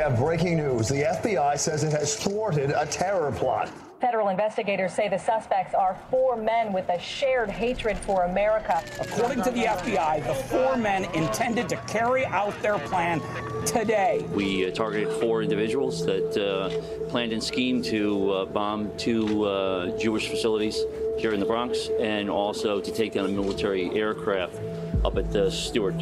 have breaking news. The FBI says it has thwarted a terror plot. Federal investigators say the suspects are four men with a shared hatred for America. According to the FBI, the four men intended to carry out their plan today. We targeted four individuals that planned and schemed to bomb two Jewish facilities here in the Bronx, and also to take down a military aircraft up at the Stewart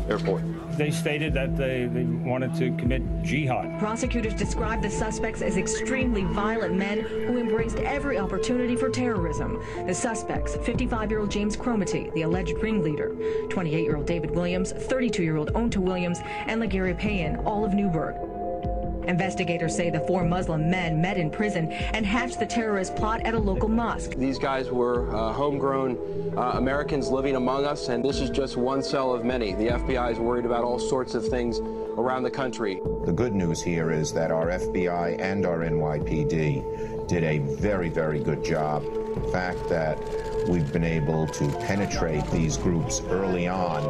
Airport. They stated that they wanted to commit jihad. Prosecutors described the suspects as extremely violent men who embraced every opportunity for terrorism. The suspects, 55-year-old James Cromartie, the alleged ringleader, 28-year-old David Williams, 32-year-old Onta Williams, and LaGarry Payen, all of Newburgh. Investigators say the four Muslim men met in prison and hatched the terrorist plot at a local mosque. These guys were homegrown Americans living among us, and this is just one cell of many. The FBI is worried about all sorts of things around the country. The good news here is that our FBI and our NYPD did a very, very good job. The fact that we've been able to penetrate these groups early on,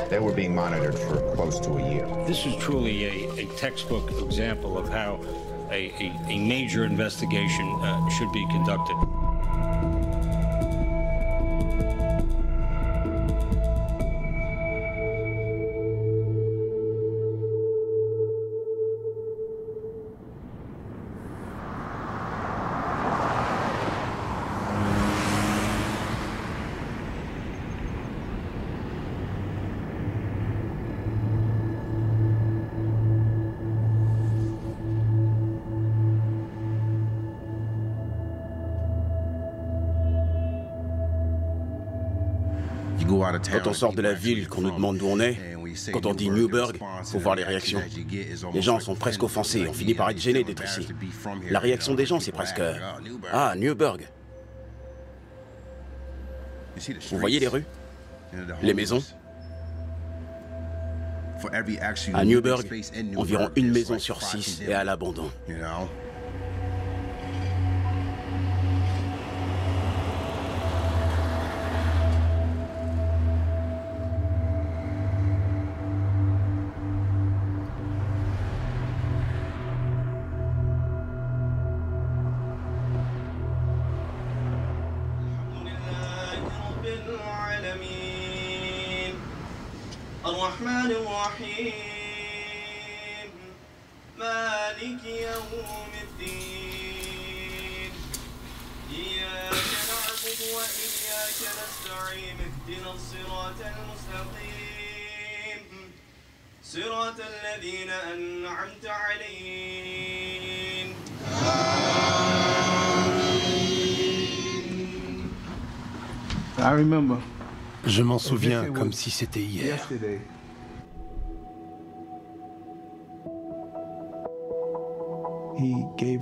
they were being monitored for close to a year. This is truly a textbook example of how a major investigation should be conducted. Quand on sort de la ville, qu'on nous demande d'où on est, quand on dit Newburgh, faut voir les réactions. Les gens sont presque offensés, on finit par être gênés d'être ici. La réaction des gens, c'est presque « Ah, Newburgh !» Vous voyez les rues? Les maisons? À Newburgh, environ une maison sur 6 est à l'abandon. الرحمن الرحيم مالك يوم الدين إياك نعبد وإياك نستعين اهدنا الصراط المستقيم صراط الذين أنعمت عليهم I remember. Je m'en souviens comme si c'était hier.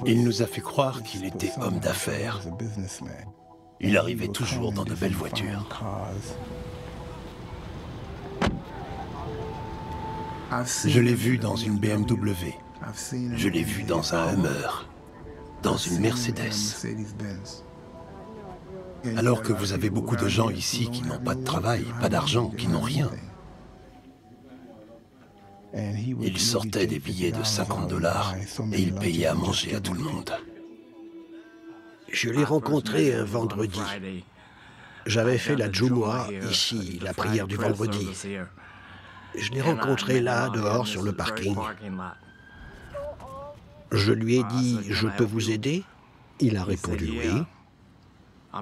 Il nous a fait croire qu'il était homme d'affaires. Il arrivait toujours dans de belles voitures. Je l'ai vu dans une BMW. Je l'ai vu dans un Hummer. Dans une Mercedes. Alors que vous avez beaucoup de gens ici qui n'ont pas de travail, pas d'argent, qui n'ont rien. Il sortait des billets de $50 et il payait à manger à tout le monde. Je l'ai rencontré un vendredi. J'avais fait la Jumu'ah ici, la prière du vendredi. Je l'ai rencontré là, dehors, sur le parking. Je lui ai dit « Je peux vous aider ?» Il a répondu « Oui ».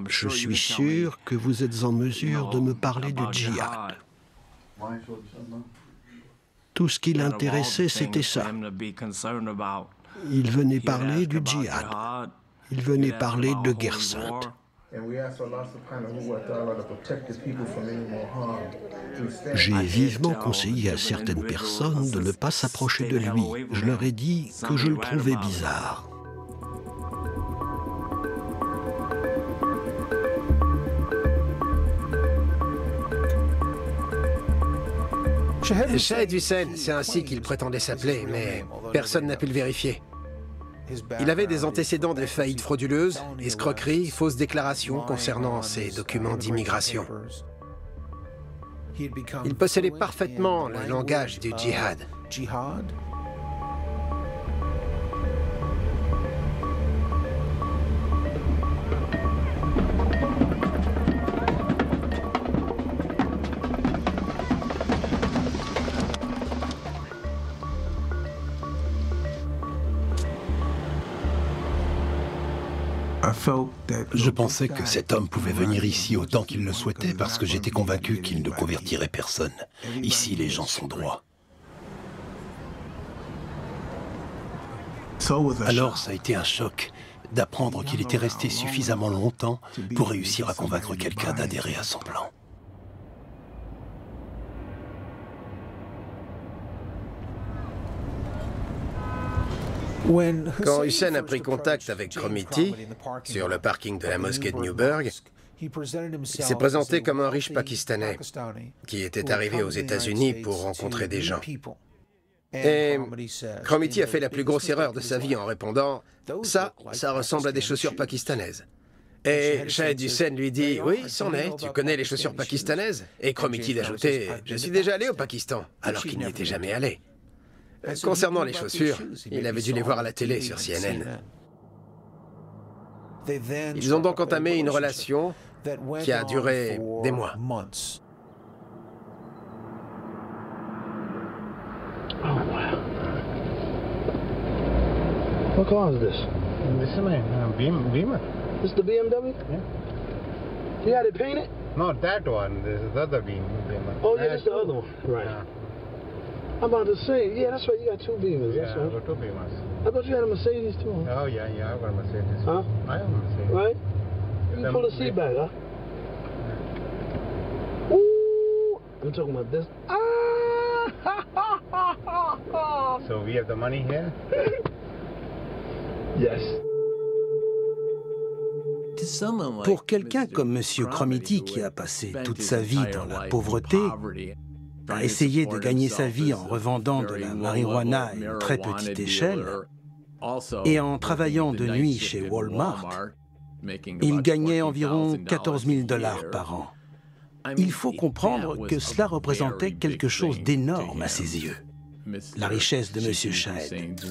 Je suis sûr que vous êtes en mesure de me parler du djihad. Tout ce qui l'intéressait, c'était ça. Il venait parler du djihad. Il venait parler de guerre sainte. J'ai vivement conseillé à certaines personnes de ne pas s'approcher de lui. Je leur ai dit que je le trouvais bizarre. Shahid Hussein, c'est ainsi qu'il prétendait s'appeler, mais personne n'a pu le vérifier. Il avait des antécédents de faillites frauduleuses, escroqueries, fausses déclarations concernant ses documents d'immigration. Il possédait parfaitement le langage du djihad. Je pensais que cet homme pouvait venir ici autant qu'il le souhaitait parce que j'étais convaincu qu'il ne convertirait personne. Ici, les gens sont droits. Alors, ça a été un choc d'apprendre qu'il était resté suffisamment longtemps pour réussir à convaincre quelqu'un d'adhérer à son plan. Quand Hussein a pris contact avec Kromiti sur le parking de la mosquée de Newburgh, il s'est présenté comme un riche Pakistanais qui était arrivé aux États-Unis pour rencontrer des gens. Et Kromiti a fait la plus grosse erreur de sa vie en répondant « Ça ressemble à des chaussures pakistanaises ». Et Shahid Hussein lui dit « Oui, c'en est, tu connais les chaussures pakistanaises ?» Et Kromiti d'ajouter « Je suis déjà allé au Pakistan », alors qu'il n'y était jamais allé. Concernant les chaussures, il avait dû les voir à la télé sur CNN. Ils ont donc entamé une relation qui a duré des mois. Oh, wow. What car is this? This is my Beamer. This is the BMW? Yeah. You had it painted? Not that one. This is the other Beamer. Oh, yeah, this is the other one. Right. Yeah. I'm about to say, yeah, that's right. You got two Beamers. Yeah, That's right. I got two Beamers. I thought you had a Mercedes too. Oh, yeah, I've got a Mercedes. Huh? I have a Mercedes. Right? You pull the seat back, huh? Ooh! I'm talking about this. Ah! So we have the money here? Yes. Pour quelqu'un comme M. Kromiti qui a passé toute sa vie dans la pauvreté, a essayé de gagner sa vie en revendant de la marijuana à une très petite échelle et en travaillant de nuit chez Walmart, il gagnait environ 14 000 $ par an. Il faut comprendre que cela représentait quelque chose d'énorme à ses yeux, la richesse de M. Shahid.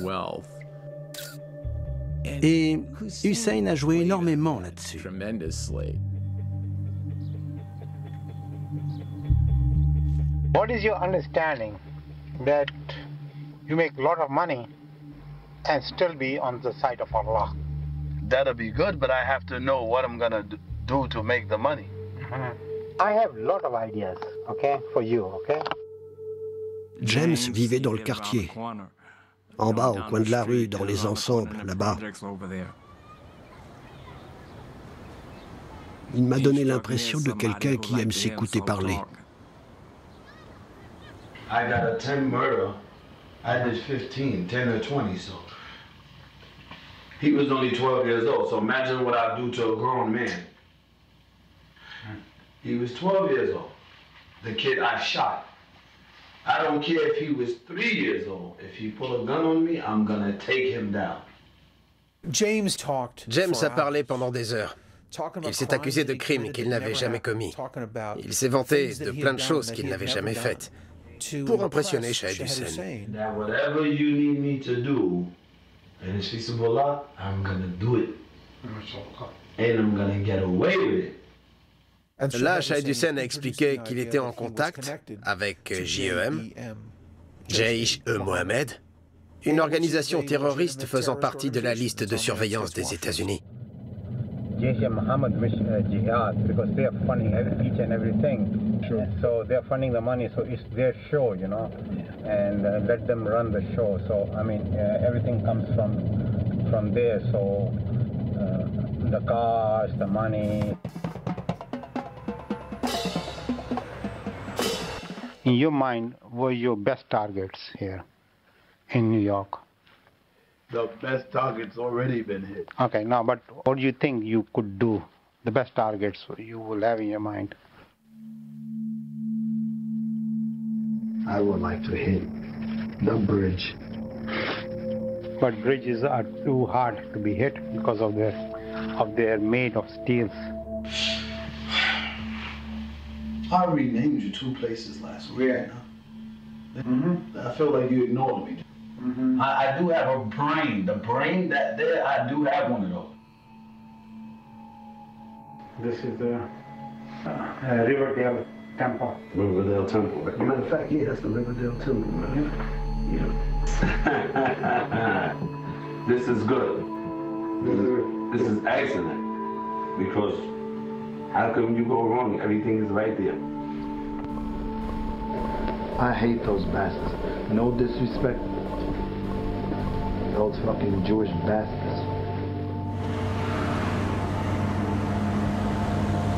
Et Hussein a joué énormément là-dessus. What is your understanding that you make a lot of money and still be on the side of Allah? That'll be good, but I have to know what I'm gonna do to make the money. I have a lot of ideas, okay, for you, okay? James vivait dans le quartier, en bas au coin de la rue, dans les ensembles, là-bas. Il m'a donné l'impression de quelqu'un qui aime s'écouter parler. I got a 10 murder. I did 15, 10 or 20, so. He was only 12 years old, so imagine what I do to a grown man. He was 12 years old. The kid I shot. I don't care if he was 3 years old. If he pull a gun on me, I'm gonna take him down. James a parlé pendant des heures. Il s'est accusé de crimes qu'il n'avait jamais commis. Il s'est vanté de plein de choses qu'il n'avait jamais faites pour impressionner Shahid Hussein. Now, whatever you need me to do, and it's feasible, I'm gonna do it. And I'm gonna get away with it. Là, Shahid Hussein a expliqué qu'il était en contact avec JEM, Jaish-e-Mohammed, une organisation terroriste faisant partie de la liste de surveillance des États-Unis. Jaish-e-Mohammed jihad because they are funding each and everything. Sure. So they are funding the money, so it's their show, you know, and let them run the show. So I mean, everything comes from there. So the cars, the money. In your mind, what were your best targets here in New York? The best target's already been hit. Okay, now, but what do you think you could do? The best targets you will have in your mind? I would like to hit the bridge. But bridges are too hard to be hit because of they're made of steel. I renamed you 2 places last week. Yeah. I feel like you ignored me. I do have a brain. The brain that there, I do have one of those. This is the Riverdale Temple. Riverdale Temple. As a matter of fact, yeah, that's the Riverdale Temple, man. Yeah. This is good. This is excellent because how come you go wrong? Everything is right there. I hate those bastards. No disrespect. Those fucking Jewish bastards.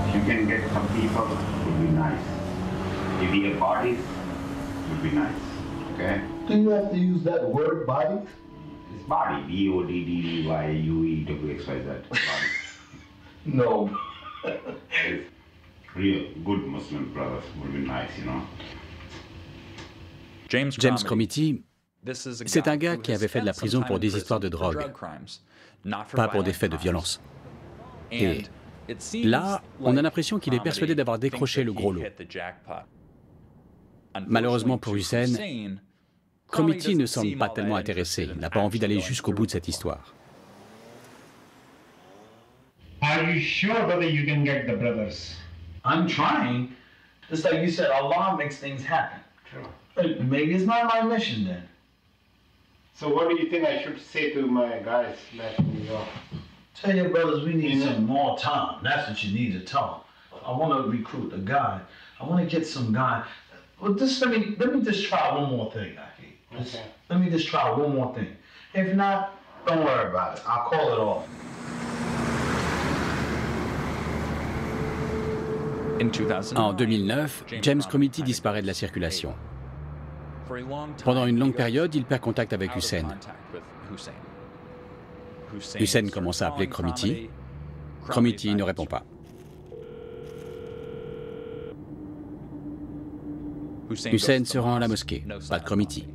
If you can get some people, it would be nice. If you get bodies, it would be nice. Okay? Do you have to use that word, body? It's body. BODDYUEWXYZ. Body. No. It's real good Muslim brothers would be nice, you know. James Cromity, c'est un gars qui avait fait de la prison pour des histoires de drogue, pas pour des faits de violence. Et là, on a l'impression qu'il est persuadé d'avoir décroché le gros lot. Malheureusement pour Hussein, Cromity ne semble pas tellement intéressé. Il n'a pas envie d'aller jusqu'au bout de cette histoire. Are you sure, brother, you can get the brothers? I'm trying. Just like you said, Allah makes things happen. Sure. Maybe it's not my mission then. So what do you think I should say to my guys back in New York? Tell your brothers we need some more time. That's what you need to tell them. I want to recruit a guy. I want to get some guy. Well, just let me just try one more thing, Aki. Okay. Let me just try one more thing. If not, don't worry about it. I'll call it off. En 2009, James Cromity disparaît de la circulation. Pendant une longue période, il perd contact avec Hussein. Hussein commence à appeler Cromity. Cromity ne répond pas. Hussein se rend à la mosquée, pas de Cromity.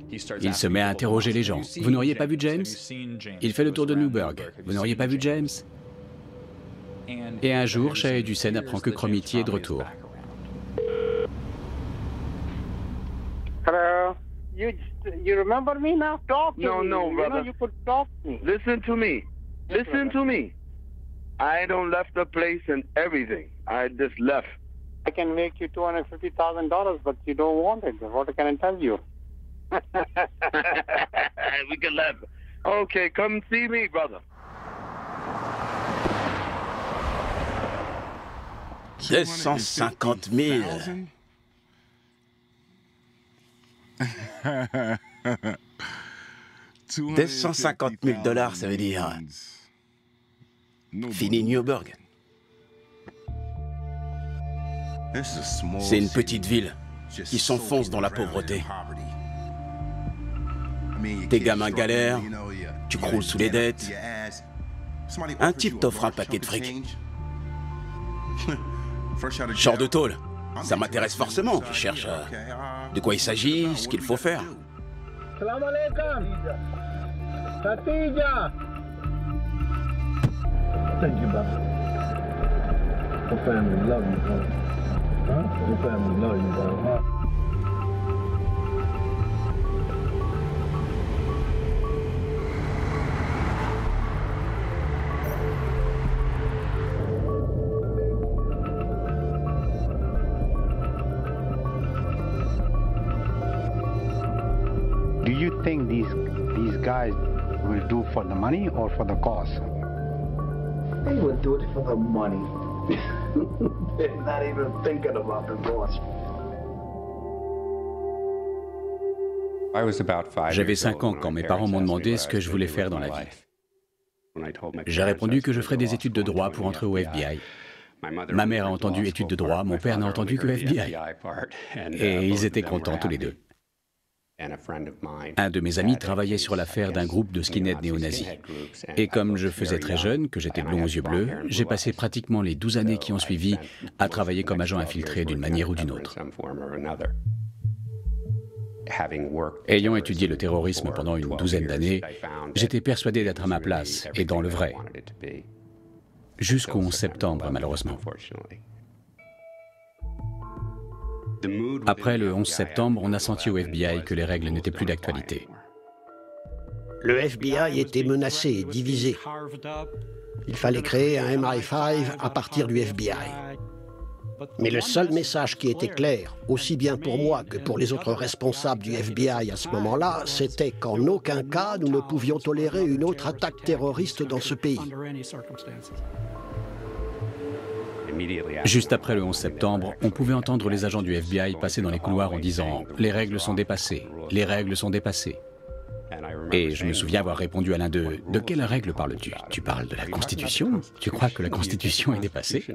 Il se met à interroger les gens. Vous n'auriez pas vu James? Il fait le tour de Newburgh. Vous n'auriez pas vu James? Et un jour, Shahid Hussein apprend que Cromity est de retour. Hello. You remember me now? Talk to me. No, brother. You know, you could talk to me. Listen to me. Listen to me. I don't left the place and everything. I just left. I can make you $250,000, but you don't want it. What can I tell you? We can laugh. Okay, come see me, brother. 250 000. 250 000 $, ça veut dire fini Newburgh. C'est une petite ville qui s'enfonce dans la pauvreté. Tes gamins galèrent, tu croules sous les dettes. Un type t'offre un paquet de fric. Short de tôle, ça m'intéresse forcément. Je cherche de quoi il s'agit, ce qu'il faut faire. Salam alaikum. Khatija. Thank you, brother. Your family love you, brother. Huh? Your family love you, brother. Huh? Do you think these guys will do for the money or for the cause? They would do it for the money. They're not even thinking about the cause. J'avais 5 ans quand mes parents m'ont demandé ce que je voulais faire dans la vie. J'ai répondu que je ferais des études de droit pour entrer au FBI. Ma mère a entendu études de droit, mon père n'a entendu que FBI. Et ils étaient contents tous les deux. Un de mes amis travaillait sur l'affaire d'un groupe de skinheads néo-nazis. Et comme je faisais très jeune, que j'étais blond aux yeux bleus, j'ai passé pratiquement les 12 années qui ont suivi à travailler comme agent infiltré d'une manière ou d'une autre. Ayant étudié le terrorisme pendant une douzaine d'années, j'étais persuadé d'être à ma place et dans le vrai. Jusqu'au 11 septembre, malheureusement. Après le 11 septembre, on a senti au FBI que les règles n'étaient plus d'actualité. Le FBI était menacé et divisé. Il fallait créer un MI5 à partir du FBI. Mais le seul message qui était clair, aussi bien pour moi que pour les autres responsables du FBI à ce moment-là, c'était qu'en aucun cas nous ne pouvions tolérer une autre attaque terroriste dans ce pays. Juste après le 11 septembre, on pouvait entendre les agents du FBI passer dans les couloirs en disant « Les règles sont dépassées, les règles sont dépassées ». Et je me souviens avoir répondu à l'un d'eux « De quelle règle parles-tu? Tu parles de la Constitution? Tu crois que la Constitution est dépassée ?»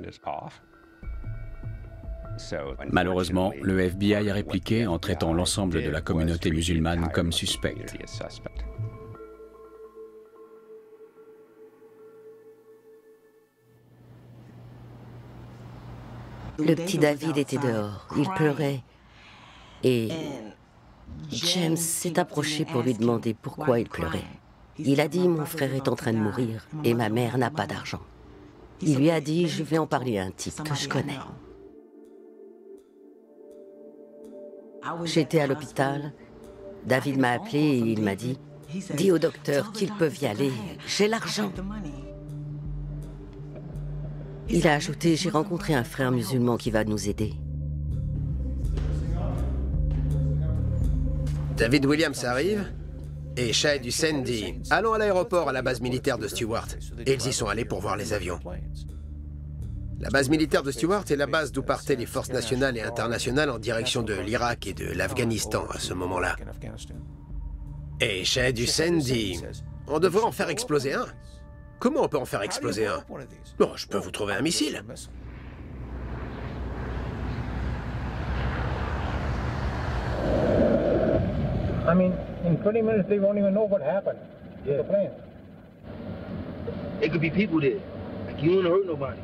Malheureusement, le FBI a répliqué en traitant l'ensemble de la communauté musulmane comme suspecte. Le petit David était dehors, il pleurait. Et James s'est approché pour lui demander pourquoi il pleurait. Il a dit « Mon frère est en train de mourir et ma mère n'a pas d'argent ». Il lui a dit « Je vais en parler à un type que je connais ». J'étais à l'hôpital, David m'a appelé et il m'a dit « Dis au docteur qu'ils peuvent y aller, j'ai l'argent ». Il a ajouté « J'ai rencontré un frère musulman qui va nous aider ». David Williams arrive et Shahed Hussein dit « Allons à l'aéroport à la base militaire de Stewart ». Et ils y sont allés pour voir les avions. La base militaire de Stewart est la base d'où partaient les forces nationales et internationales en direction de l'Irak et de l'Afghanistan à ce moment-là. Et Shahed Hussein dit « On devrait en faire exploser un ». Comment on peut en faire exploser un? Non, je peux vous trouver un missile. I mean, in 20 minutes they won't even know what happened to the plane. It could be people there. Like you don't hurt nobody.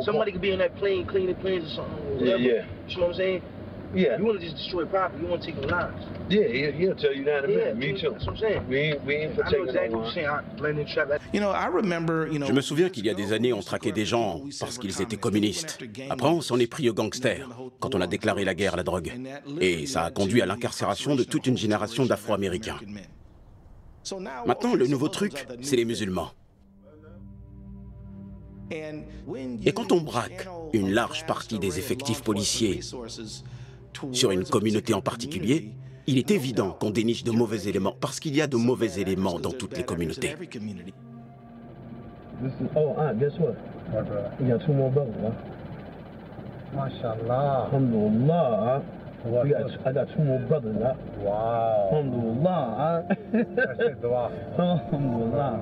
Somebody could be in that plane cleaning planes or something. Whatever. Yeah. You know what I'm saying? Yeah. You want to just destroy property. You want to take their lives. Yeah, he'll tell you that in a minute. Me too. That's what I'm saying. We ain't for taking exactly what you're saying. Landing trap. Je me souviens qu'il y a des années, on traquait des gens parce qu'ils étaient communistes. Après, on s'en est pris aux gangsters quand on a déclaré la guerre à la drogue. Et ça a conduit à l'incarcération de toute une génération d'Afro-Américains. Maintenant, le nouveau truc, c'est les musulmans. Et quand on braque une large partie des effectifs policiers sur une communauté en particulier, il est évident qu'on déniche de mauvais éléments, parce qu'il y a de mauvais éléments dans toutes les communautés. Oh, guess what? You got 2 more brothers, huh? MashaAllah. Alhamdulillah, huh? I got 2 more brothers, huh? Wow. Alhamdulillah, huh? That's it, dua. Alhamdulillah.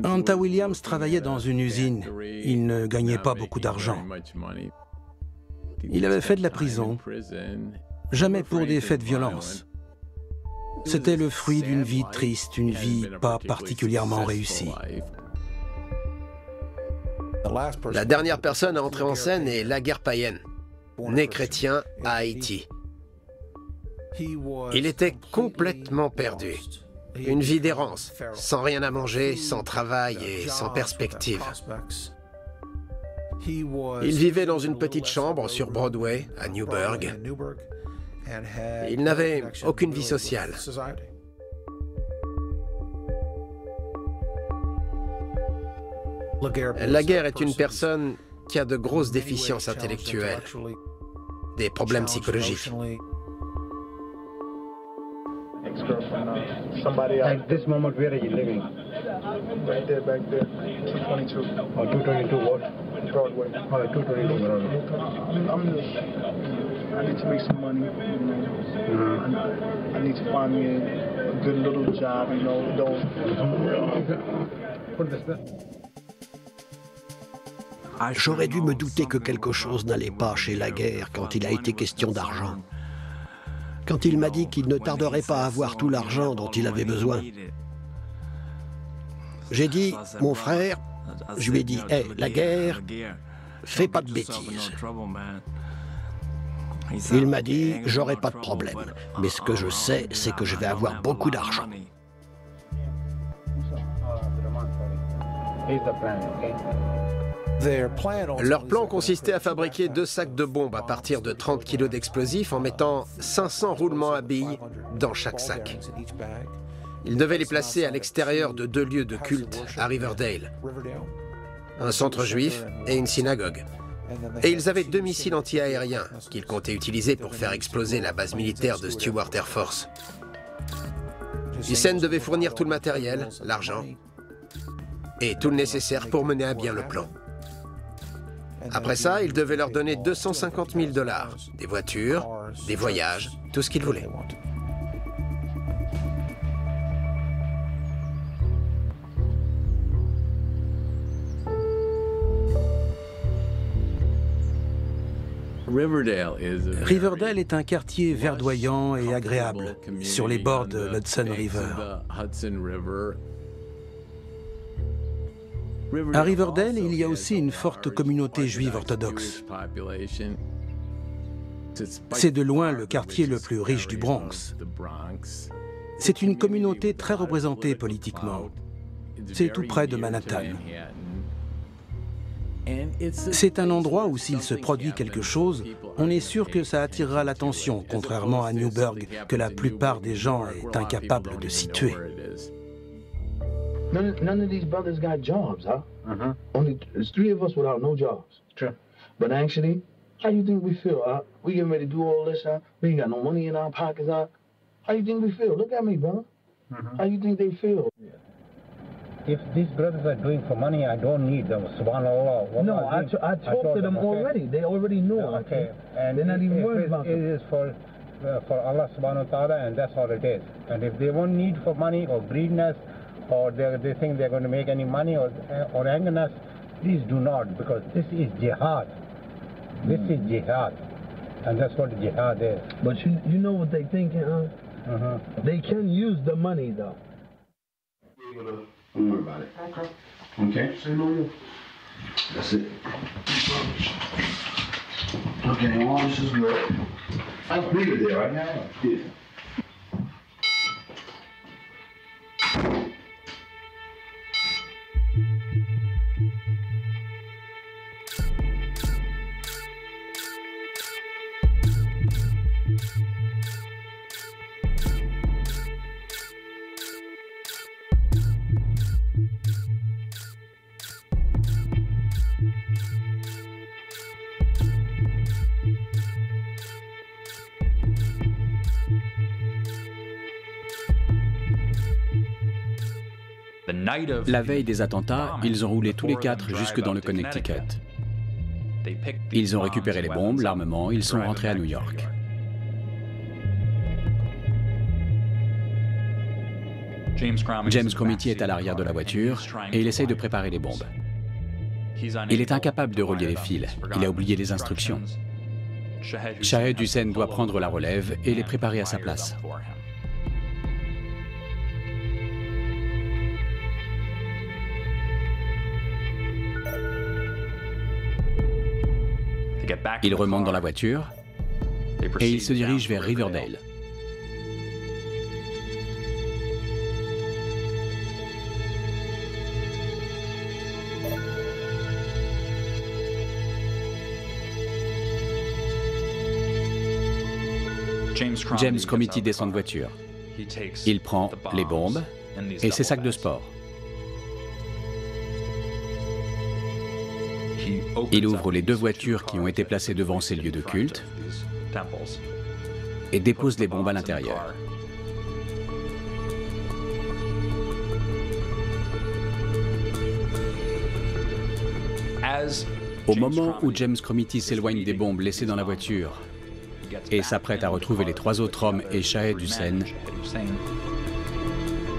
Anta Williams travaillait dans une usine. Il ne gagnait pas beaucoup d'argent. Il avait fait de la prison, jamais pour des faits de violence. C'était le fruit d'une vie triste, une vie pas particulièrement réussie. La dernière personne à entrer en scène est Laguerre Payen, né chrétien à Haïti. Il était complètement perdu. Une vie d'errance, sans rien à manger, sans travail et sans perspective. Il vivait dans une petite chambre sur Broadway, à Newburgh. Il n'avait aucune vie sociale. Laguerre est une personne qui a de grosses déficiences intellectuelles, des problèmes psychologiques. At this moment, where are you living? Right there, back there, 222. Oh, 222 what? Broadway. Oh, 222 Broadway. I need to make some money, you know. I need to find me a good little job, you know. J'aurais dû me douter que quelque chose n'allait pas chez Laguerre quand il a été question d'argent. Quand il m'a dit qu'il ne tarderait pas à avoir tout l'argent dont il avait besoin. J'ai dit, mon frère, je lui ai dit, hé, Laguerre, fais pas de bêtises. Il m'a dit, j'aurai pas de problème, mais ce que je sais, c'est que je vais avoir beaucoup d'argent. Here's the plan, okay? Leur plan consistait à fabriquer 2 sacs de bombes à partir de 30 kg d'explosifs en mettant 500 roulements à billes dans chaque sac. Ils devaient les placer à l'extérieur de 2 lieux de culte à Riverdale, un centre juif et une synagogue. Et ils avaient 2 missiles anti-aériens qu'ils comptaient utiliser pour faire exploser la base militaire de Stewart Air Force. Hussein devait fournir tout le matériel, l'argent et tout le nécessaire pour mener à bien le plan. Après ça, il devait leur donner 250 000 $, des voitures, des voyages, tout ce qu'ils voulaient. Riverdale est un quartier verdoyant et agréable sur les bords de l'Hudson River. À Riverdale, il y a aussi une forte communauté juive orthodoxe. C'est de loin le quartier le plus riche du Bronx. C'est une communauté très représentée politiquement. C'est tout près de Manhattan. C'est un endroit où s'il se produit quelque chose, on est sûr que ça attirera l'attention, contrairement à Newburgh, que la plupart des gens est incapable de situer. None of these brothers got jobs, huh? Only there's 3 of us without no jobs. True. But actually, how you think we feel? We getting ready to do all this, huh? We ain't got no money in our pockets, huh? How you think we feel? Look at me, bro. How you think they feel? If these brothers are doing for money, I don't need them. Subhanallah. No, I talked to them already. They already know. Okay. And they're not even worried about it. It is for Allah subhanahu wa ta'ala, and that's all it is. And if they won't need for money or greediness, or they think they're going to make any money or anger us, please do not, because this is jihad. This is jihad. And that's what jihad is. But you know what they thinking, huh? They can use the money, though. Don't worry about it. Okay? Say no more. That's it. Okay, well, this is good. I agree with there, right? Yeah. La veille des attentats, ils ont roulé tous les 4 jusque dans le Connecticut. Ils ont récupéré les bombes, l'armement, ils sont rentrés à New York. James Cromity est à l'arrière de la voiture et il essaye de préparer les bombes. Il est incapable de relier les fils, il a oublié les instructions. Shahed Hussein doit prendre la relève et les préparer à sa place. Il remonte dans la voiture et il se dirige vers Riverdale. James Cromity descend de voiture. Il prend les bombes et ses sacs de sport. Il ouvre les 2 voitures qui ont été placées devant ces lieux de culte et dépose les bombes à l'intérieur. Au moment où James Cromity s'éloigne des bombes laissées dans la voiture et s'apprête à retrouver les 3 autres hommes et Shahed Hussein,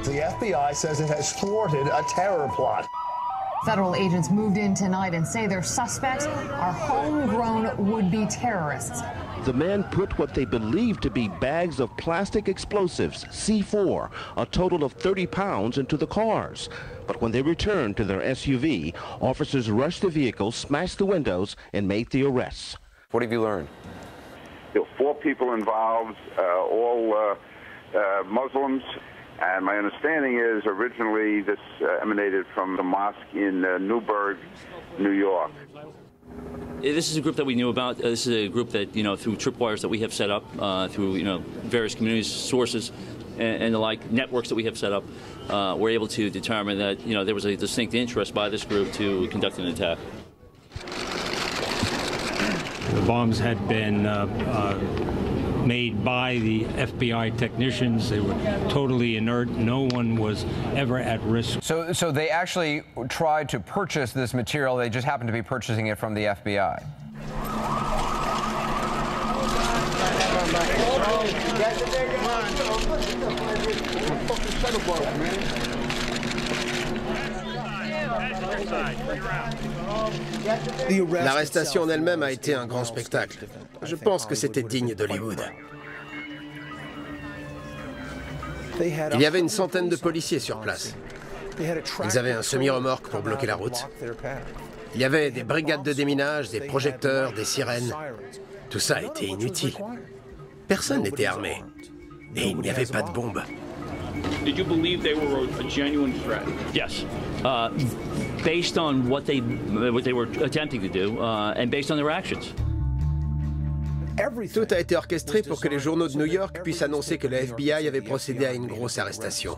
The FBI says it has thwarted a terror plot. Federal agents moved in tonight and say their suspects are homegrown would-be terrorists. The men put what they believe to be bags of plastic explosives, C4, a total of 30 pounds, into the cars. But when they returned to their SUV, officers rushed the vehicle, smashed the windows, and made the arrests. What have you learned? There were 4 people involved, all Muslims. And my understanding is originally this emanated from the mosque in Newburgh, New York. This is a group that we knew about. This is a group that, through tripwires that we have set up, through, various community sources and the like, networks that we have set up, we're able to determine that, there was a distinct interest by this group to conduct an attack. The bombs had been made by the FBI technicians. They were totally inert. No one was ever at risk. So they actually tried to purchase this material. They just happened to be purchasing it from the FBI. L'arrestation en elle-même a été un grand spectacle. Je pense que c'était digne d'Hollywood. Il y avait une centaine de policiers sur place. Ils avaient un semi-remorque pour bloquer la route. Il y avait des brigades de déminage, des projecteurs, des sirènes. Tout ça était inutile. Personne n'était armé. Et il n'y avait pas de bombes. Did you believe they were a genuine threat? Yes. Based on what they were attempting to do, and based on their actions. Tout a été orchestré pour que les journaux de New York puissent annoncer que le FBI avait procédé à une grosse arrestation.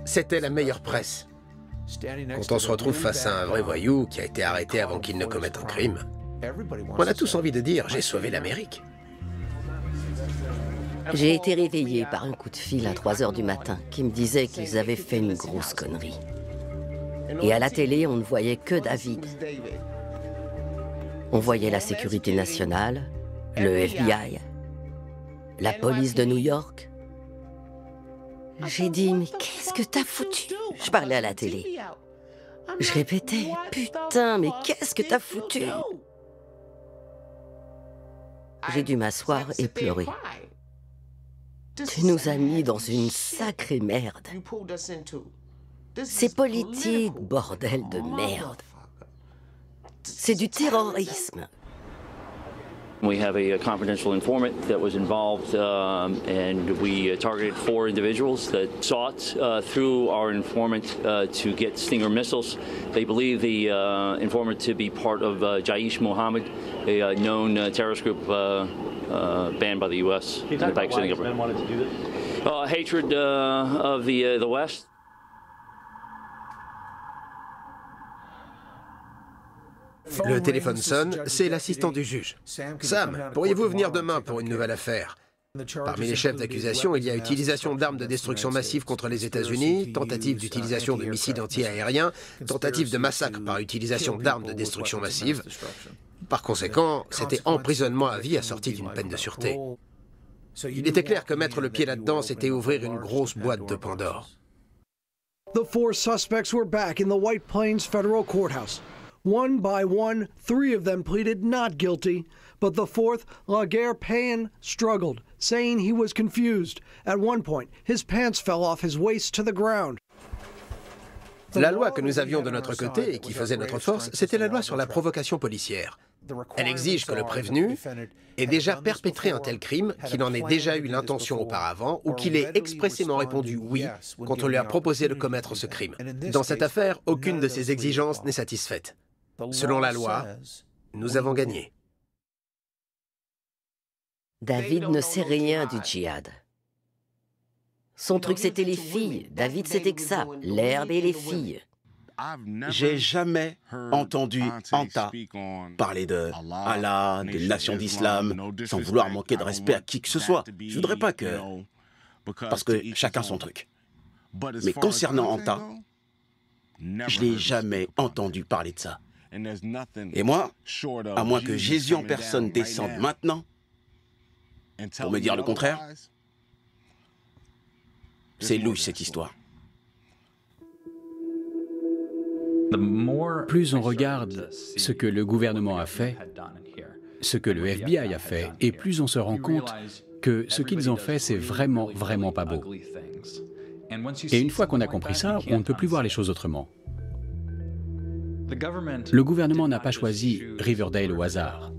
C'était la meilleure presse. Quand on se retrouve face à un vrai voyou qui a été arrêté avant qu'il ne commette un crime, on a tous envie de dire « j'ai sauvé l'Amérique ». J'ai été réveillée par un coup de fil à 3 heures du matin qui me disait qu'ils avaient fait une grosse connerie. Et à la télé, on ne voyait que David. On voyait la sécurité nationale, le FBI, la police de New York. J'ai dit, mais qu'est-ce que t'as foutu? Je parlais à la télé. Je répétais, putain, mais qu'est-ce que t'as foutu? J'ai dû m'asseoir et pleurer. Tu nous as mis dans une sacrée merde. C'est politique, bordel de merde. C'est du terrorisme. We have a confidential informant that was involved, and we targeted 4 individuals that sought through our informant to get Stinger missiles. They believe the informant to be part of Jaish Mohammed, a known terrorist group banned by the U.S. and the Pakistani government. Wanted to do this? Hatred of the West. Le téléphone sonne, c'est l'assistant du juge. Sam, pourriez-vous venir demain pour une nouvelle affaire? Parmi les chefs d'accusation, il y a utilisation d'armes de destruction massive contre les États-Unis, tentative d'utilisation de missiles anti-aériens, tentative de massacre par utilisation d'armes de destruction massive. Par conséquent, c'était emprisonnement à vie assorti d'une peine de sûreté. Il était clair que mettre le pied là-dedans, c'était ouvrir une grosse boîte de Pandore. The 4 suspects were back in the White Plains Federal Courthouse. One by one, 3 of them pleaded not guilty, but the 4th, Laguerre Payen, struggled, saying he was confused. At one point, his pants fell off his waist to the ground. La loi que nous avions de notre côté et qui faisait notre force, c'était la loi sur la provocation policière. Elle exige que le prévenu ait déjà perpétré un tel crime, qu'il en ait déjà eu l'intention auparavant ou qu'il ait expressément répondu oui quand on lui a proposé de commettre ce crime. Dans cette affaire, aucune de ces exigences n'est satisfaite. Selon la loi, nous avons gagné. David ne sait rien du djihad. Son truc, c'était les filles. David, c'était que ça, l'herbe et les filles. J'ai jamais entendu Anta parler de Allah, des nations d'islam, sans vouloir manquer de respect à qui que ce soit. Je voudrais pas que... Parce que chacun son truc. Mais concernant Anta, je n'ai jamais entendu parler de ça. Et moi, à moins que Jésus en personne descende maintenant, pour me dire le contraire, c'est louche cette histoire. Plus on regarde ce que le gouvernement a fait, ce que le FBI a fait, et plus on se rend compte que ce qu'ils ont fait, c'est vraiment, vraiment pas beau. Et une fois qu'on a compris ça, on ne peut plus voir les choses autrement. Le gouvernement n'a pas choisi Riverdale au hasard.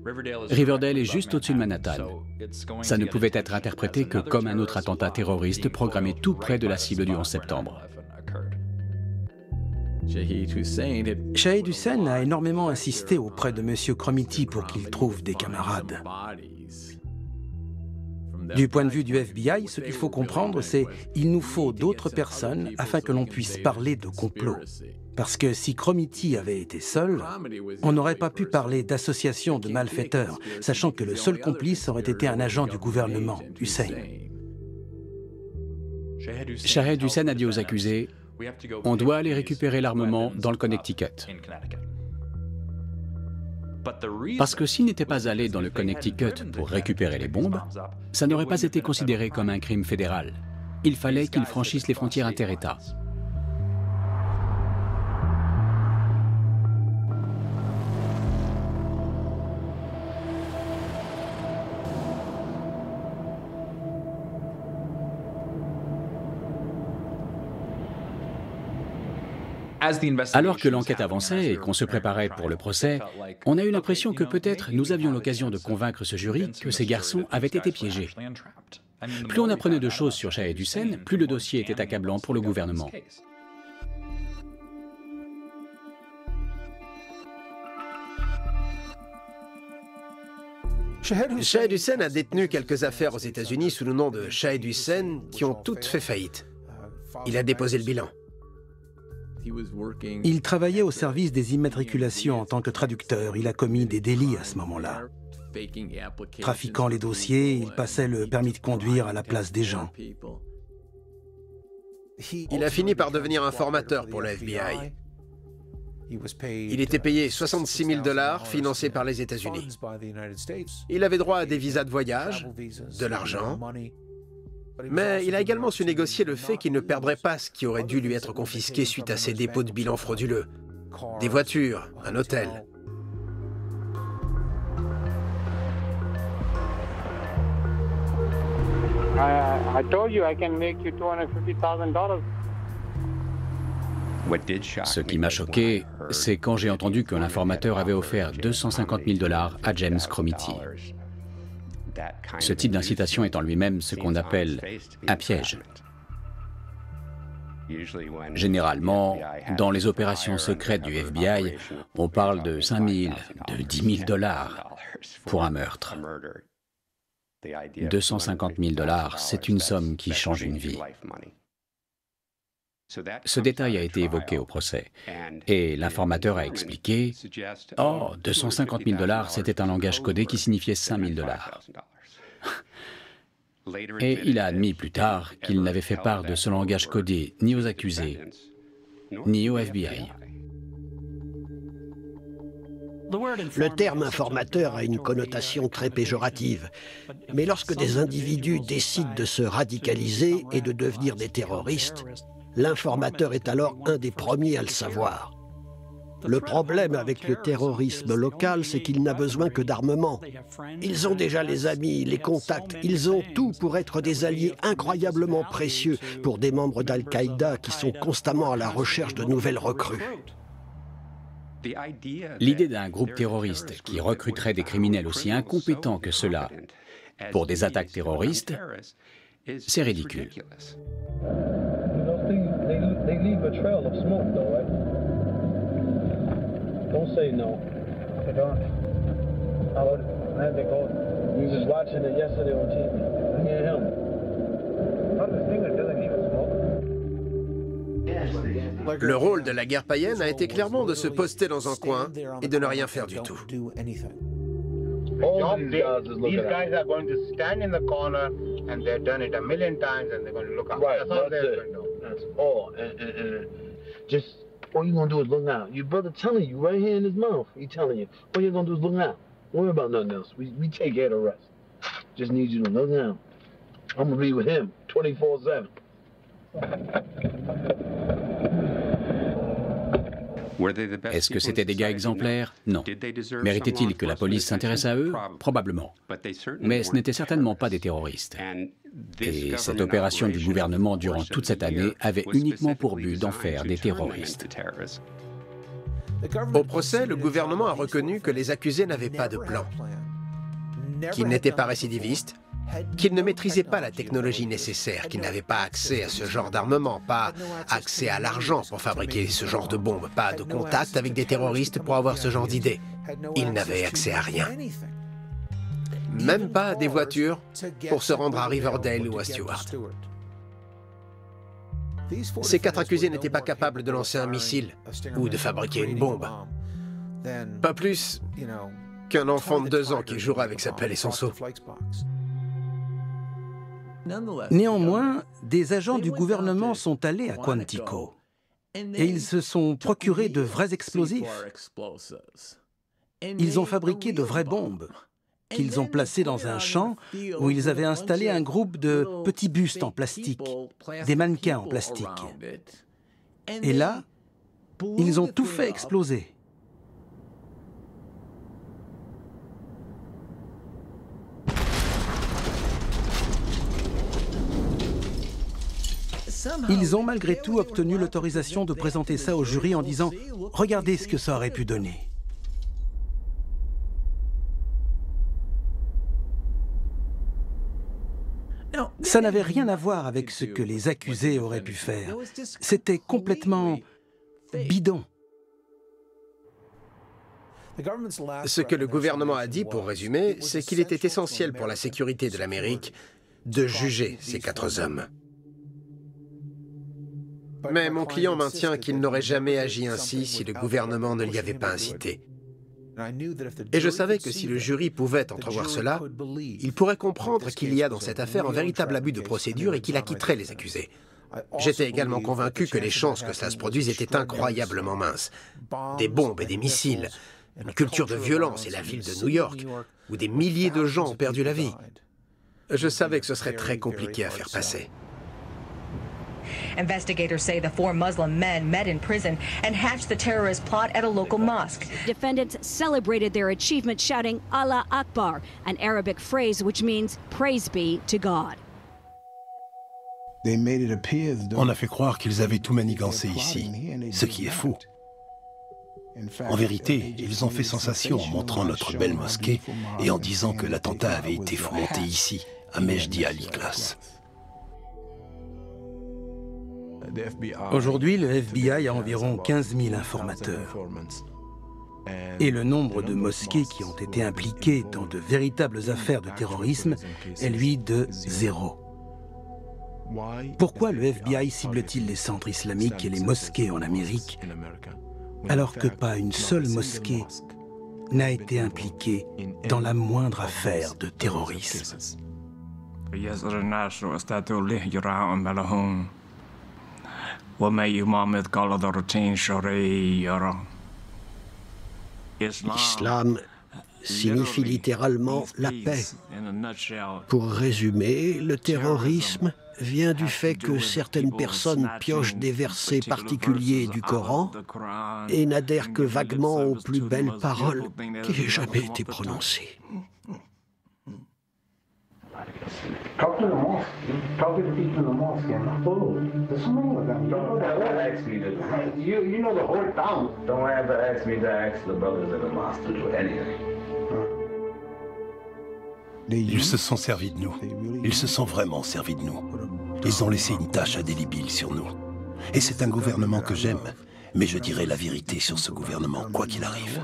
Riverdale est juste au-dessus de Manhattan. Ça ne pouvait être interprété que comme un autre attentat terroriste programmé tout près de la cible du 11 septembre. Shahid Hussein a énormément insisté auprès de M. Cromity pour qu'il trouve des camarades. Du point de vue du FBI, ce qu'il faut comprendre, c'est qu'il nous faut d'autres personnes afin que l'on puisse parler de complot. Parce que si Cromity avait été seul, on n'aurait pas pu parler d'association de malfaiteurs, sachant que le seul complice aurait été un agent du gouvernement, Hussein. Shahid Hussein a dit aux accusés « On doit aller récupérer l'armement dans le Connecticut ». Parce que s'il n'était pas allé dans le Connecticut pour récupérer les bombes, ça n'aurait pas été considéré comme un crime fédéral. Il fallait qu'il franchisse les frontières inter-États. Alors que l'enquête avançait et qu'on se préparait pour le procès, on a eu l'impression que peut-être nous avions l'occasion de convaincre ce jury que ces garçons avaient été piégés. Plus on apprenait de choses sur Shahid Hussein, plus le dossier était accablant pour le gouvernement. Shahid Hussein a détenu quelques affaires aux États-Unis sous le nom de Shahid Hussein qui ont toutes fait faillite. Il a déposé le bilan. Il travaillait au service des immatriculations en tant que traducteur. Il a commis des délits à ce moment-là. Trafiquant les dossiers, il passait le permis de conduire à la place des gens. Il a fini par devenir un formateur pour le FBI. Il était payé 66 000 $ financés par les États-Unis. Il avait droit à des visas de voyage, de l'argent, mais il a également su négocier le fait qu'il ne perdrait pas ce qui aurait dû lui être confisqué suite à ses dépôts de bilan frauduleux. Des voitures, un hôtel. I told you I can make you $250,000. Ce qui m'a choqué, c'est quand j'ai entendu que l'informateur avait offert 250 000 $ à James Cromity. Ce type d'incitation est en lui-même ce qu'on appelle un piège. Généralement, dans les opérations secrètes du FBI, on parle de 5 000, de 10 000 $ pour un meurtre. 250 000 $, c'est une somme qui change une vie. Ce détail a été évoqué au procès, et l'informateur a expliqué « Oh, 250 000 $, c'était un langage codé qui signifiait 5 000 $. Et il a admis plus tard qu'il n'avait fait part de ce langage codé ni aux accusés, ni au FBI. Le terme informateur a une connotation très péjorative. Mais lorsque des individus décident de se radicaliser et de devenir des terroristes, l'informateur est alors un des premiers à le savoir. Le problème avec le terrorisme local, c'est qu'il n'a besoin que d'armement. Ils ont déjà les amis, les contacts, ils ont tout pour être des alliés incroyablement précieux pour des membres d'Al-Qaïda qui sont constamment à la recherche de nouvelles recrues. L'idée d'un groupe terroriste qui recruterait des criminels aussi incompétents que ceux-là pour des attaques terroristes, c'est ridicule. Don't say no. They don't. How did they go? We was watching it yesterday on TV. I hear him. How does Stinger doesn't even smoke? Le rôle de la guerre païenne a été clairement de se poster dans un coin et de ne rien faire du tout. These guys are going to stand in the corner and they've done it a million times and they're going to look out. Right, That's all they're going to do. That's all. And just all you're gonna do is look out. Your brother telling you right here in his mouth. He telling you. All you're gonna do is look out. Don't worry about nothing else. We take care of the rest. Just need you to look out. I'm gonna be with him 24/7. Est-ce que c'étaient des gars exemplaires? Non. Méritaient-ils que la police s'intéresse à eux? Probablement. Mais ce n'étaient certainement pas des terroristes. Et cette opération du gouvernement durant toute cette année avait uniquement pour but d'en faire des terroristes. Au procès, le gouvernement a reconnu que les accusés n'avaient pas de plan. qu'il n'était pas récidiviste, qu'il ne maîtrisait pas la technologie nécessaire, qu'il n'avait pas accès à ce genre d'armement, pas accès à l'argent pour fabriquer ce genre de bombes, pas de contact avec des terroristes pour avoir ce genre d'idées. Il n'avait accès à rien. Même pas à des voitures pour se rendre à Riverdale ou à Stewart. Ces 4 accusés n'étaient pas capables de lancer un missile ou de fabriquer une bombe. Pas plus qu'un enfant de 2 ans qui jouera avec sa pelle et son seau. Néanmoins, des agents du gouvernement sont allés à Quantico et ils se sont procurés de vrais explosifs. Ils ont fabriqué de vraies bombes qu'ils ont placées dans un champ où ils avaient installé un groupe de petits bustes en plastique, des mannequins en plastique. Et là, ils ont tout fait exploser. Ils ont malgré tout obtenu l'autorisation de présenter ça au jury en disant « Regardez ce que ça aurait pu donner ». Ça n'avait rien à voir avec ce que les accusés auraient pu faire. C'était complètement bidon. Ce que le gouvernement a dit, pour résumer, c'est qu'il était essentiel pour la sécurité de l'Amérique de juger ces 4 hommes. Mais mon client maintient qu'il n'aurait jamais agi ainsi si le gouvernement ne l'y avait pas incité. Et je savais que si le jury pouvait entrevoir cela, il pourrait comprendre qu'il y a dans cette affaire un véritable abus de procédure et qu'il acquitterait les accusés. J'étais également convaincu que les chances que cela se produise étaient incroyablement minces. Des bombes et des missiles, une culture de violence et la ville de New York, où des milliers de gens ont perdu la vie. Je savais que ce serait très compliqué à faire passer. Investigators say the 4 Muslim men met in prison and hatched the terrorist plot at a local mosque. Defendants celebrated their achievement shouting Allah Akbar, an Arabic phrase which means praise be to God. On a fait croire qu'ils avaient tout manigancé ici, ce qui est faux. En vérité, ils ont fait sensation en montrant notre belle mosquée et en disant que l'attentat avait été fomenté ici, à Mejdi Ali Class. Aujourd'hui, le FBI a environ 15 000 informateurs. Et le nombre de mosquées qui ont été impliquées dans de véritables affaires de terrorisme est, lui, de 0. Pourquoi le FBI cible-t-il les centres islamiques et les mosquées en Amérique, alors que pas une seule mosquée n'a été impliquée dans la moindre affaire de terrorisme? L'islam signifie littéralement la paix. Pour résumer, le terrorisme vient du fait que certaines personnes piochent des versets particuliers du Coran et n'adhèrent que vaguement aux plus belles paroles qui aient jamais été prononcées. Talk to the mosque. Talk to the people in the mosque and food. There's so many of them. Don't ever ask me to. You know the whole town. Don't ever ask me to ask the brothers in the mosque to do anything. Ils se sont servis de nous. Ils se sont vraiment servis de nous. Ils ont laissé une tache indélébile sur nous. Et c'est un gouvernement que j'aime. Mais je dirai la vérité sur ce gouvernement, quoi qu'il arrive.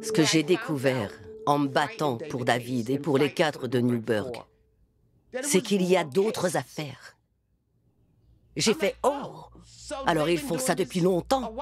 Ce que j'ai découvert en me battant pour David et pour les 4 de Newburgh, c'est qu'il y a d'autres affaires. J'ai fait « Oh, alors ils font ça depuis longtemps ».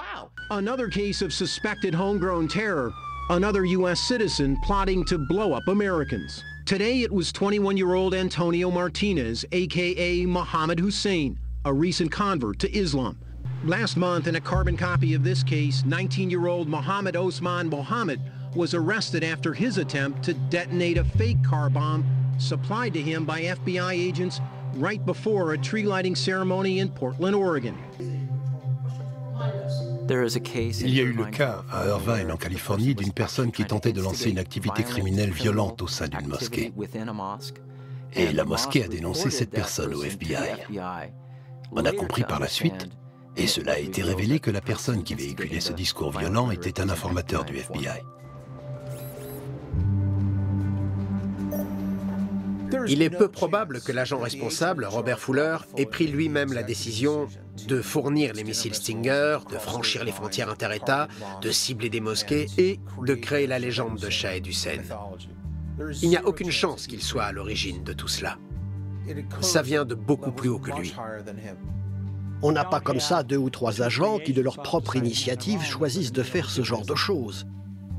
Another case of suspected homegrown terror. Another U.S. citizen plotting to blow up Americans. Today it was 21-year-old Antonio Martinez, a.k.a. Mohammed Hussein, a recent convert to Islam. Last month, in a carbon copy of this case, 19-year-old Mohammed Osman Mohammed was arrested after his attempt to detonate a fake car bomb supplied to him by FBI agents right before a tree lighting ceremony in Portland, Oregon. Il y a eu le cas à Irvine, en Californie, d'une personne qui tentait de lancer une activité criminelle violente au sein d'une mosquée. Et la mosquée a dénoncé cette personne au FBI. On a compris par la suite, et cela a été révélé, que la personne qui véhiculait ce discours violent était un informateur du FBI. Il est peu probable que l'agent responsable, Robert Fuller, ait pris lui-même la décision de fournir les missiles Stinger, de franchir les frontières inter-États, de cibler des mosquées et de créer la légende de Shahed Hussein. Il n'y a aucune chance qu'il soit à l'origine de tout cela. Ça vient de beaucoup plus haut que lui. On n'a pas comme ça 2 ou 3 agents qui, de leur propre initiative, choisissent de faire ce genre de choses.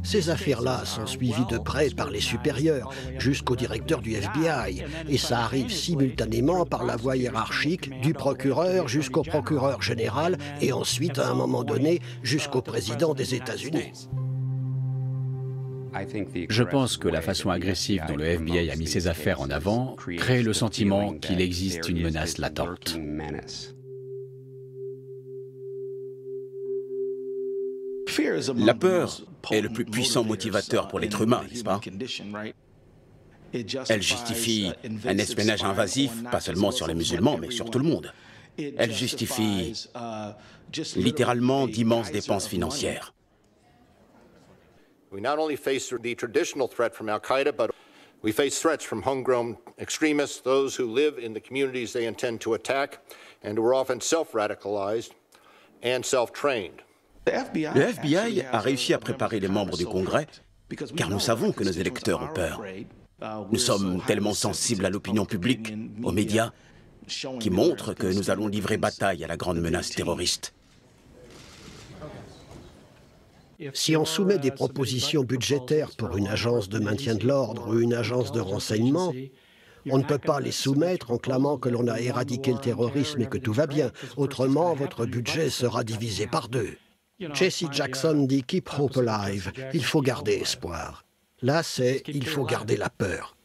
Ces affaires-là sont suivies de près par les supérieurs, jusqu'au directeur du FBI, et ça arrive simultanément par la voie hiérarchique du procureur jusqu'au procureur général, et ensuite, à un moment donné, jusqu'au président des États-Unis. Je pense que la façon agressive dont le FBI a mis ses affaires en avant crée le sentiment qu'il existe une menace latente. La peur est le plus puissant motivateur pour l'être humain, n'est-ce pas? Elle justifie un espionnage invasif, pas seulement sur les musulmans, mais sur tout le monde. Elle justifie littéralement d'immenses dépenses financières. We not only face the traditional threat from Al-Qaeda, but we face threats from homegrown extremists, those who live in the communities they intend to attack, and who are often self-radicalized and self-trained. Le FBI a réussi à préparer les membres du Congrès, car nous savons que nos électeurs ont peur. Nous sommes tellement sensibles à l'opinion publique, aux médias, qui montrent que nous allons livrer bataille à la grande menace terroriste. Si on soumet des propositions budgétaires pour une agence de maintien de l'ordre ou une agence de renseignement, on ne peut pas les soumettre en clamant que l'on a éradiqué le terrorisme et que tout va bien. Autrement, votre budget sera divisé par 2. Jesse Jackson dit « Keep hope alive », il faut garder espoir. Là, c'est « il faut garder la peur »,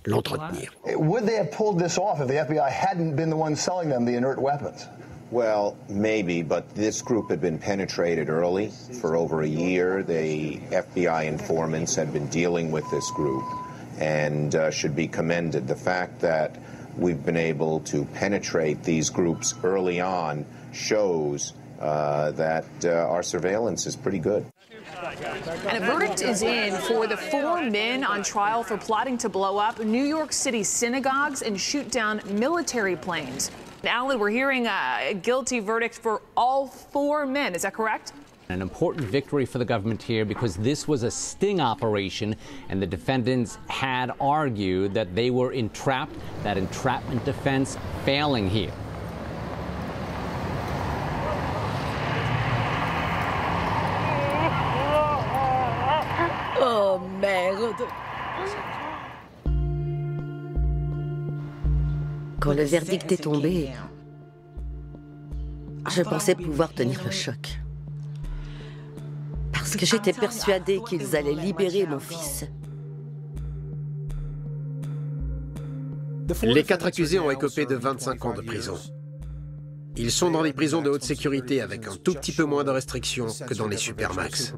l'entretenir. Would they have pulled this off if the FBI hadn't been the one selling them the inert weapons? Well, maybe, but this group had been penetrated early. For over a year, the FBI informants had been dealing with this group and should be commended. The fact that we've been able to penetrate these groups early on shows that our surveillance is pretty good. And a verdict is in for the 4 men on trial for plotting to blow up New York City synagogues and shoot down military planes. Alan, we're hearing a guilty verdict for all 4 men. Is that correct? An important victory for the government here because this was a sting operation and the defendants had argued that they were entrapped, that entrapment defense failing here. Oh merde! Quand le verdict est tombé, je pensais pouvoir tenir le choc. Parce que j'étais persuadée qu'ils allaient libérer mon fils. Les 4 accusés ont écopé de 25 ans de prison. Ils sont dans les prisons de haute sécurité avec un tout petit peu moins de restrictions que dans les Supermax.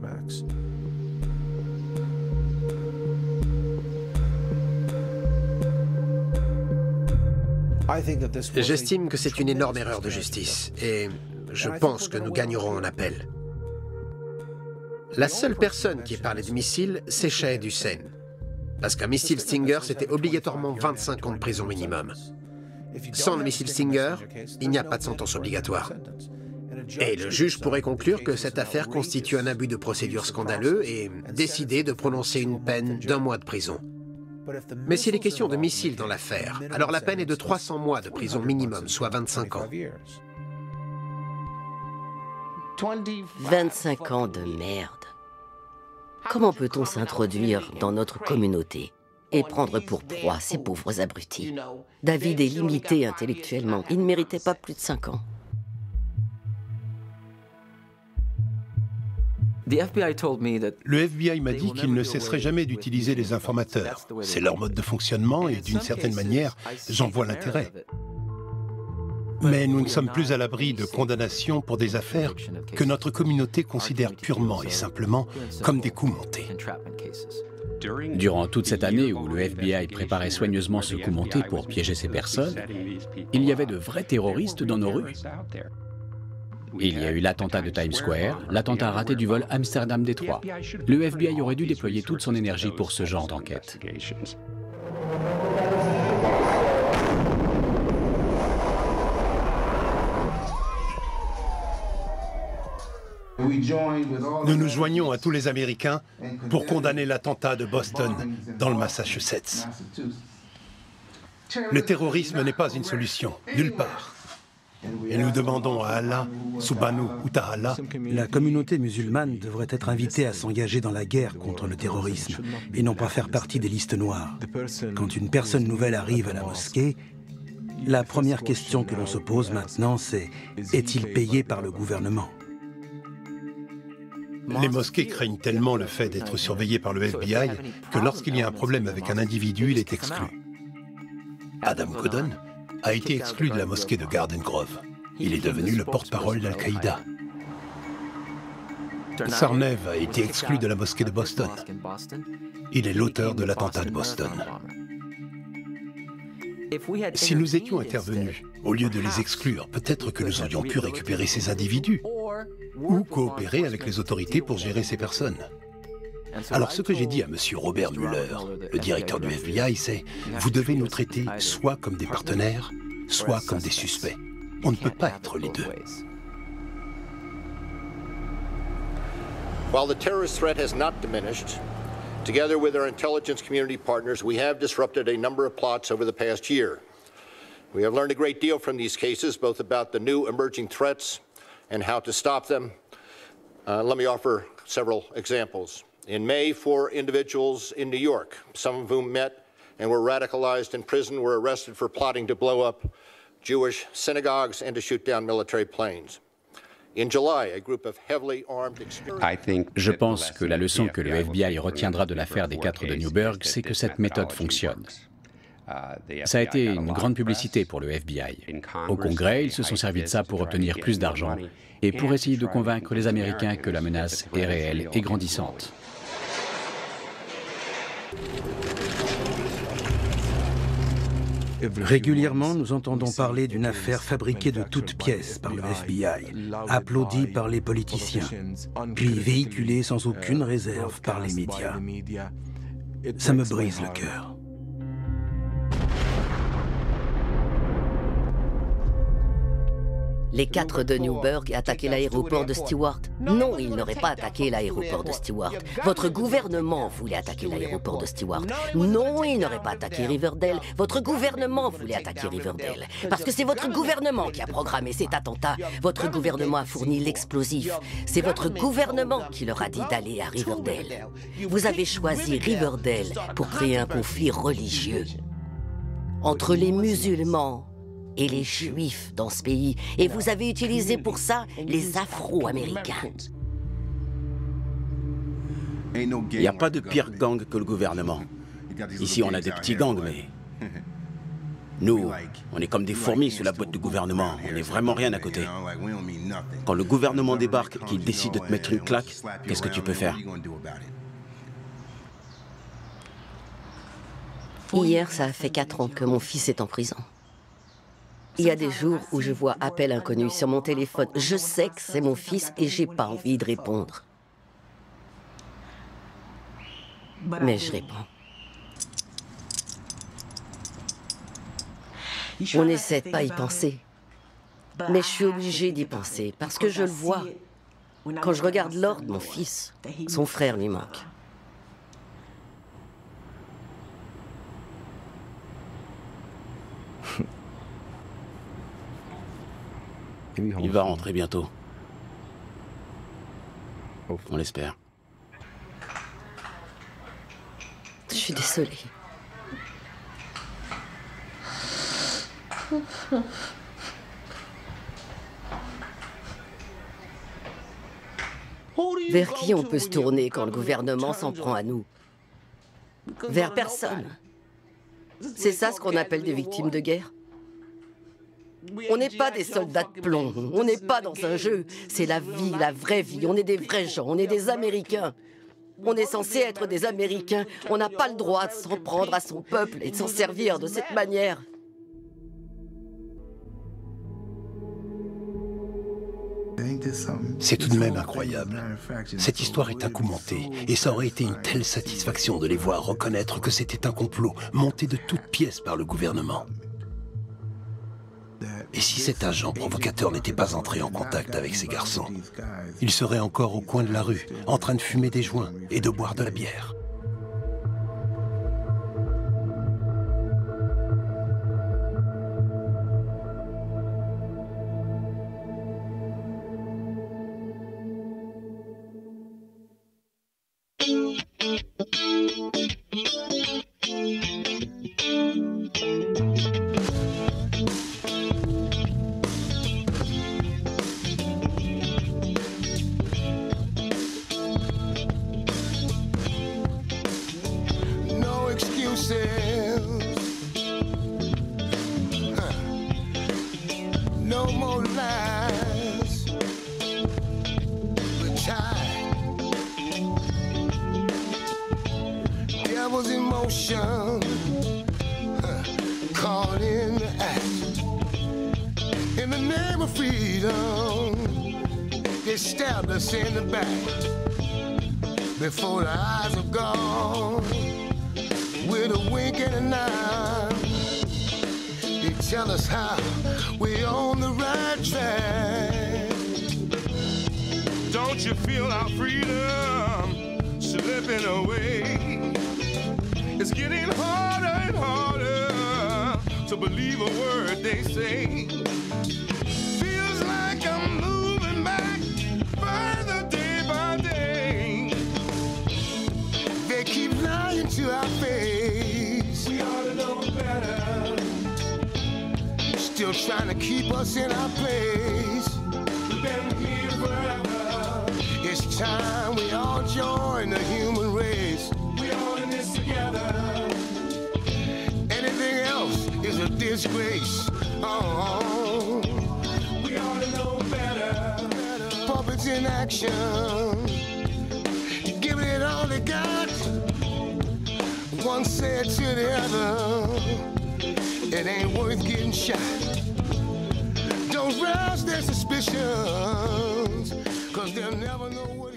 J'estime que c'est une énorme erreur de justice et je pense que nous gagnerons en appel. La seule personne qui ait parlé de missile, c'est Shahed Hussein. Parce qu'un missile Stinger, c'était obligatoirement 25 ans de prison minimum. Sans le missile Stinger, il n'y a pas de sentence obligatoire. Et le juge pourrait conclure que cette affaire constitue un abus de procédure scandaleux et décider de prononcer une peine d'1 mois de prison. Mais s'il est question de missiles dans l'affaire, alors la peine est de 300 mois de prison minimum, soit 25 ans. 25 ans de merde. Comment peut-on s'introduire dans notre communauté et prendre pour proie ces pauvres abrutis? David est limité intellectuellement. Il ne méritait pas plus de 5 ans. Le FBI m'a dit qu'il ne cesserait jamais d'utiliser les informateurs. C'est leur mode de fonctionnement et d'une certaine manière, j'en vois l'intérêt. Mais nous ne sommes plus à l'abri de condamnations pour des affaires que notre communauté considère purement et simplement comme des coups montés. Durant toute cette année où le FBI préparait soigneusement ce coup monté pour piéger ces personnes, il y avait de vrais terroristes dans nos rues. Il y a eu l'attentat de Times Square, l'attentat raté du vol Amsterdam-Détroit. Le FBI aurait dû déployer toute son énergie pour ce genre d'enquête. Nous nous joignons à tous les Américains pour condamner l'attentat de Boston dans le Massachusetts. Le terrorisme n'est pas une solution, nulle part. Et nous demandons à Allah, Subhanahu wa Ta'ala, la communauté musulmane devrait être invitée à s'engager dans la guerre contre le terrorisme et non pas faire partie des listes noires. Quand une personne nouvelle arrive à la mosquée, la première question que l'on se pose maintenant, c'est « est-il payé par le gouvernement ?» Les mosquées craignent tellement le fait d'être surveillées par le FBI que lorsqu'il y a un problème avec un individu, il est exclu. Adam Godon a été exclu de la mosquée de Garden Grove. Il est devenu le porte-parole d'Al-Qaïda. Tsarnaev a été exclu de la mosquée de Boston. Il est l'auteur de l'attentat de Boston. Si nous étions intervenus, au lieu de les exclure, peut-être que nous aurions pu récupérer ces individus ou coopérer avec les autorités pour gérer ces personnes. Alors ce que j'ai dit à M. Robert Mueller, le directeur du FBI, c'est « Vous devez nous traiter soit comme des partenaires, soit comme des suspects. On ne peut pas être les deux. » While the terrorist threat has not diminished, together with our intelligence community partners, we have disrupted a number of plots over the past year. We have learned a great deal from these cases, both about the new emerging threats and how to stop them. Let me offer several examples. In May, 4 individuals in New York, some of whom met and were radicalized in prison, were arrested for plotting to blow up Jewish synagogues and to shoot down military planes. In July, a group of heavily armed Je pense que la leçon que le FBI retiendra de l'affaire des 4 de Newburgh, c'est que cette méthode fonctionne. Ça a été une grande publicité pour le FBI. Au Congrès, ils se sont servis de ça pour obtenir plus d'argent et pour essayer de convaincre les Américains que la menace est réelle et grandissante. Régulièrement, nous entendons parler d'une affaire fabriquée de toutes pièces par le FBI, applaudie par les politiciens, puis véhiculée sans aucune réserve par les médias. Ça me brise le cœur. Les 4 de Newburgh attaquaient l'aéroport de Stewart. Non, ils n'auraient pas attaqué l'aéroport de Stewart. Votre gouvernement voulait attaquer l'aéroport de Stewart. Non, ils n'auraient pas attaqué Riverdale. Votre gouvernement voulait attaquer Riverdale. Parce que c'est votre gouvernement qui a programmé cet attentat. Votre gouvernement a fourni l'explosif. C'est votre gouvernement qui leur a dit d'aller à Riverdale. Vous avez choisi Riverdale pour créer un conflit religieux entre les musulmans et les Juifs dans ce pays. Et vous avez utilisé pour ça les Afro-Américains. Il n'y a pas de pire gang que le gouvernement. Ici, on a des petits gangs, mais... Nous, on est comme des fourmis sous la botte du gouvernement. On n'est vraiment rien à côté. Quand le gouvernement débarque et qu'il décide de te mettre une claque, qu'est-ce que tu peux faire? Hier, ça a fait 4 ans que mon fils est en prison. Il y a des jours où je vois appel inconnu sur mon téléphone. Je sais que c'est mon fils et j'ai pas envie de répondre. Mais je réponds. On essaie de pas y penser. Mais je suis obligée d'y penser parce que je le vois. Quand je regarde Lord, mon fils, son frère lui manque. Il va rentrer bientôt. On l'espère. Je suis désolée. Vers qui on peut se tourner quand le gouvernement s'en prend à nous? Vers personne. C'est ça ce qu'on appelle des victimes de guerre? On n'est pas des soldats de plomb, on n'est pas dans un jeu. C'est la vie, la vraie vie, on est des vrais gens, on est des Américains. On est censé être des Américains, on n'a pas le droit de s'en prendre à son peuple et de s'en servir de cette manière. C'est tout de même incroyable. Cette histoire est un coup monté, et ça aurait été une telle satisfaction de les voir reconnaître que c'était un complot monté de toutes pièces par le gouvernement. Et si cet agent provocateur n'était pas entré en contact avec ces garçons, il serait encore au coin de la rue, en train de fumer des joints et de boire de la bière. No more lies. We're tired. Devil's emotion, caught in the act. In the name of freedom, they stabbed us in the back. Before the eyes are gone, with a wink and a nod, they tell us how we're on the right track. Don't you feel our freedom slipping away? It's getting harder and harder to believe a word they say. Feels like I'm moving back further day by day. They keep lying to our face. We ought to know better. Still trying to keep us in our place. We've been here forever. It's time we all join the human race. We're all in this together. Anything else is a disgrace. Oh, we ought to know better. Puppets in action, giving it all they got. One said to the other, it ain't worth getting shot. Don't rouse their suspicions, 'cause they'll never know what